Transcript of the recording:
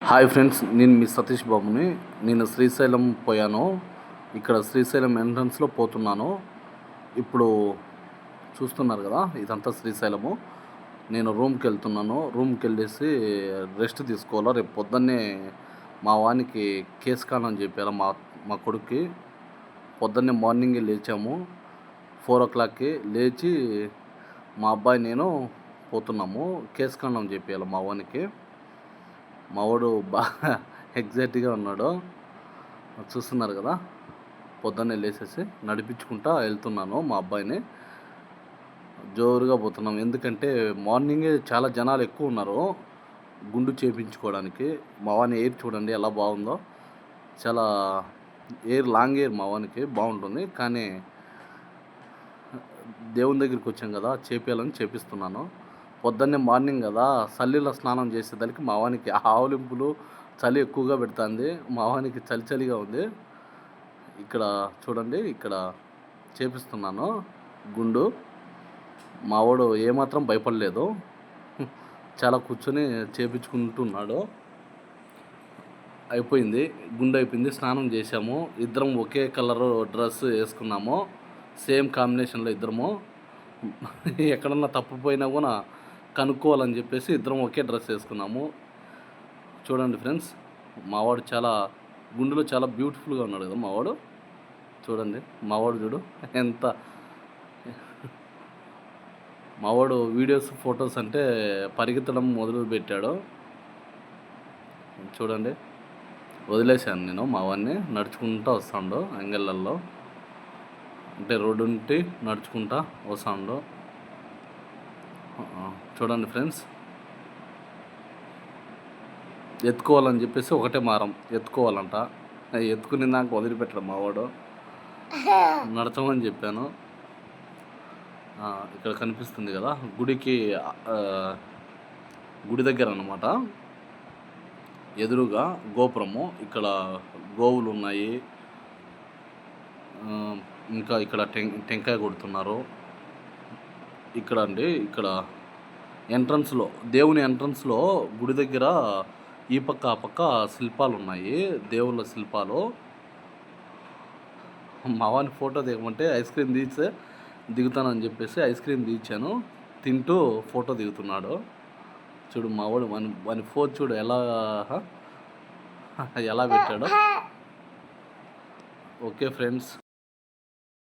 Hi friends, నేను మీ సతీష్ బాబుని. నేను శ్రీశైలం పోయాను. ఇక్కడ శ్రీశైలం ఎంట్రన్స్లో పోతున్నాను. ఇప్పుడు చూస్తున్నారు కదా, ఇదంతా శ్రీశైలము. నేను రూమ్కి వెళ్తున్నాను. రూమ్కి వెళ్ళేసి రెస్ట్ తీసుకోవాలా. రేపు పొద్దున్నే మా వానికి కేసు కానని చెప్పారు. మా కొడుక్కి పొద్దున్నే మార్నింగే లేచాము. 4 o'clockకి లేచి మా అబ్బాయి నేను పోతున్నాము. కేసు కాండం చెప్పాలి మా వానికి. మా వాడు బాగా ఎగ్జైట్గా ఉన్నాడు. చూస్తున్నారు కదా, పొద్దున్నే లేచేసి నడిపించుకుంటా వెళ్తున్నాను మా అబ్బాయిని. జోరుగా పోతున్నాం, ఎందుకంటే మార్నింగే చాలా జనాలు ఎక్కువ ఉన్నారు గుండు చేయించుకోవడానికి. మా వాని ఎయిర్ చూడండి ఎలా బాగుందో. చాలా లాంగ్ ఎయిర్ మా వానికి బాగుంటుంది. కానీ దేవుని దగ్గరికి వచ్చాం కదా, చేపియాలని చేపిస్తున్నాను. పొద్దున్నే మార్నింగ్ కదా, చలిలో స్నానం చేసేదానికి మా వానికి ఆవలింపులు చలి ఎక్కువగా పెడుతుంది. మా వానికి చలిగా ఉంది. ఇక్కడ చూడండి, ఇక్కడ చేపిస్తున్నాను గుండు. మా వాడు ఏమాత్రం భయపడలేదు, చాలా కూర్చొని చేపించుకుంటున్నాడు. అయిపోయింది, గుండు అయిపోయింది. స్నానం చేసాము. ఇద్దరం ఒకే కలరు డ్రెస్ వేసుకున్నాము, సేమ్ కాంబినేషన్లో ఇద్దరము. ఎక్కడన్నా తప్పిపోయినా కూడా కనుక్కోవాలని చెప్పేసి ఇద్దరం ఒకే డ్రెస్ వేసుకున్నాము. చూడండి ఫ్రెండ్స్, మావాడు చాలా గుండెలో చాలా బ్యూటిఫుల్గా ఉన్నాడు కదా మావాడు. చూడండి మావాడు, చూడు ఎంత మావాడు వీడియోస్ ఫొటోస్ అంటే పరిగెత్తడం మొదలు పెట్టాడు. చూడండి, వదిలేశాను నేను మా వాడిని. నడుచుకుంటూ వస్తాడు అంగళ్ళల్లో, అంటే రోడ్డు నుండి నడుచుకుంటా వస్తాడు. చూడండి ఫ్రెండ్స్, ఎత్తుకోవాలని చెప్పేసి ఒకటే మారం, ఎత్తుకోవాలంట. ఎత్తుకుని నాకు వదిలిపెట్టడం మావాడు. నడచమని చెప్పాను. ఇక్కడ కనిపిస్తుంది కదా, గుడి దగ్గర అన్నమాట. ఎదురుగా గోపురము, ఇక్కడ గోవులు ఉన్నాయి. ఇంకా ఇక్కడ టెంకాయ కొడుతున్నారు. ఇక్కడ అండి, ఇక్కడ ఎంట్రన్స్లో, దేవుని ఎంట్రన్స్లో గుడి దగ్గర ఈ పక్క ఆ పక్క శిల్పాలు ఉన్నాయి, దేవుళ్ళ శిల్పాలు. మా వాని ఫోటో దిగమంటే ఐస్ క్రీమ్ దిగుతానని చెప్పేసి ఐస్ క్రీమ్ తీయించాను. తింటూ ఫోటో దిగుతున్నాడు. చూడు మా వాడు, వాని ఫోన్ చూడు ఎలా పెట్టాడో. Okay friends.